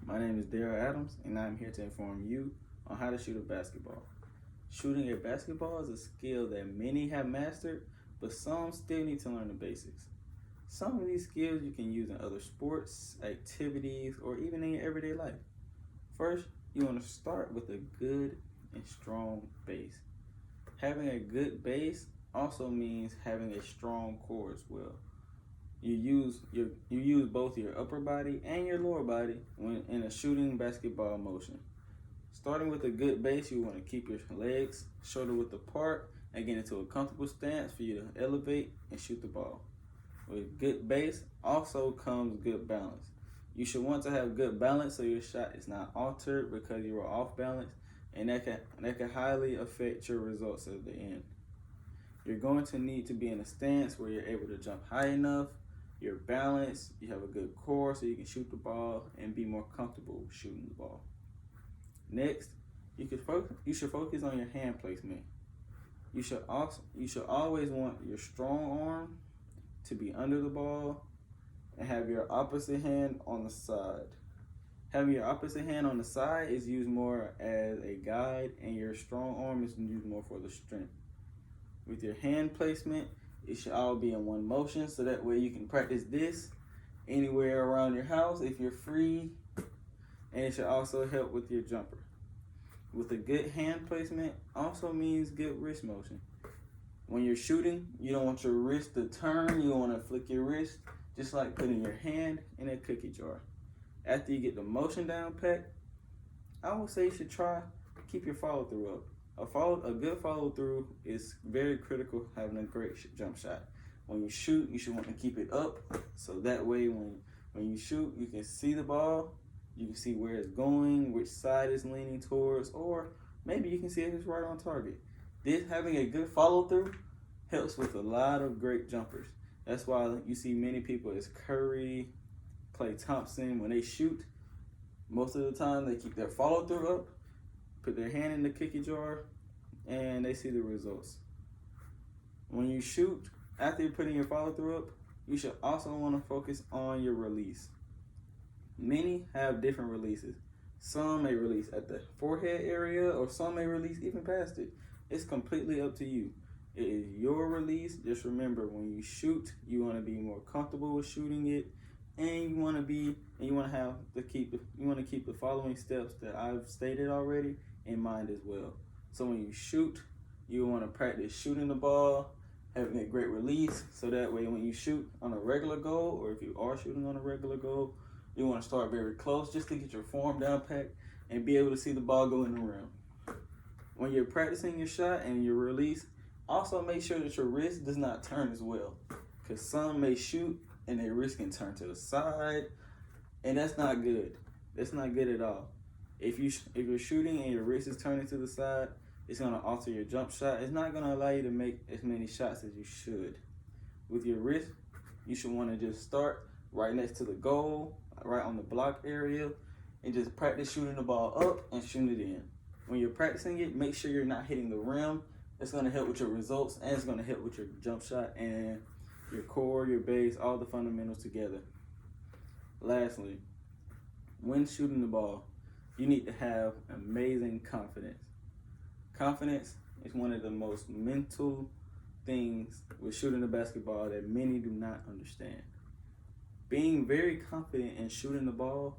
My name is Daryl Adams, and I'm here to inform you on how to shoot a basketball. Shooting a basketball is a skill that many have mastered, but some still need to learn the basics. Some of these skills you can use in other sports, activities, or even in your everyday life. First, you want to start with a good and strong base. Having a good base also means having a strong core as well. You use both your upper body and your lower body when in a shooting basketball motion. Starting with a good base, you want to keep your legs shoulder width apart and get into a comfortable stance for you to elevate and shoot the ball. With good base also comes good balance. You should want to have good balance so your shot is not altered because you are off balance, and that can highly affect your results at the end. You're going to need to be in a stance where you're able to jump high enough, you're balanced, you have a good core so you can shoot the ball and be more comfortable shooting the ball. Next, you should focus on your hand placement. You should always want your strong arm to be under the ball and have your opposite hand on the side. Having your opposite hand on the side is used more as a guide, and your strong arm is used more for the strength. With your hand placement, it should all be in one motion, so that way you can practice this anywhere around your house if you're free, and it should also help with your jumper. With a good hand placement also means good wrist motion. When you're shooting, you don't want your wrist to turn, you want to flick your wrist, just like putting your hand in a cookie jar. After you get the motion down pat, I would say you should try keep your follow through up. A good follow through is very critical having a great jump shot. When you shoot, you should want to keep it up, so that way when you shoot, you can see the ball, you can see where it's going, which side it's leaning towards, or maybe you can see if it's right on target. This having a good follow through helps with a lot of great jumpers. That's why you see many people as Curry, Klay Thompson, when they shoot, most of the time they keep their follow through up, put their hand in the cookie jar, and they see the results. When you shoot, after you're putting your follow through up, you should also want to focus on your release. Many have different releases. Some may release at the forehead area, or some may release even past it. It's completely up to you. It is your release. Just remember, when you shoot, you want to be more comfortable with shooting it, and you want to keep the following steps that I've stated already in mind as well. So when you shoot, you want to practice shooting the ball, having a great release, so that way when you shoot on a regular goal, or if you are shooting on a regular goal, you want to start very close just to get your form down pat and be able to see the ball go in the rim. When you're practicing your shot and your release, also make sure that your wrist does not turn as well, because some may shoot and their wrist can turn to the side, and that's not good. That's not good at all. If you're shooting and your wrist is turning to the side, it's going to alter your jump shot. It's not going to allow you to make as many shots as you should. With your wrist, you should want to just start right next to the goal, right on the block area, and just practice shooting the ball up and shooting it in. When you're practicing it, make sure you're not hitting the rim. It's going to help with your results, and it's going to help with your jump shot and your core, your base, all the fundamentals together. Lastly, when shooting the ball, you need to have amazing confidence. Confidence is one of the most mental things with shooting the basketball that many do not understand. Being very confident in shooting the ball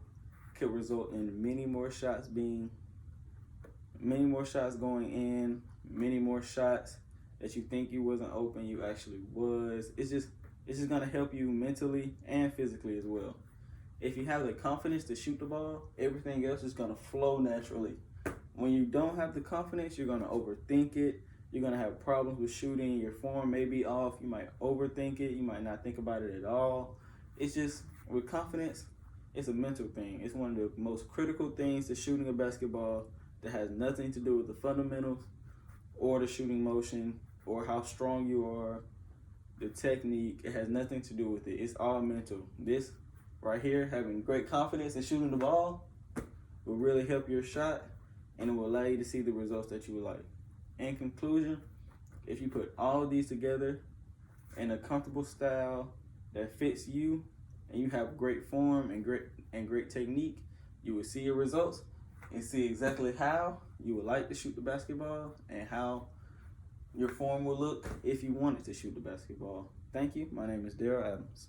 could result in many more shots going in, many more shots that you think you wasn't open, you actually was. It's just gonna help you mentally and physically as well. If you have the confidence to shoot the ball, everything else is gonna flow naturally. When you don't have the confidence, you're gonna overthink it. You're gonna have problems with shooting. Your form may be off. You might overthink it. You might not think about it at all. It's just, with confidence, it's a mental thing. It's one of the most critical things to shooting a basketball that has nothing to do with the fundamentals or the shooting motion or how strong you are, the technique. It has nothing to do with it. It's all mental. This right here, having great confidence in shooting the ball, will really help your shot, and it will allow you to see the results that you would like. In conclusion, if you put all of these together in a comfortable style that fits you, and you have great form and great technique, You will see your results and see exactly how you would like to shoot the basketball and how your form will look if you wanted to shoot the basketball. Thank you. My name is Daryl Adams.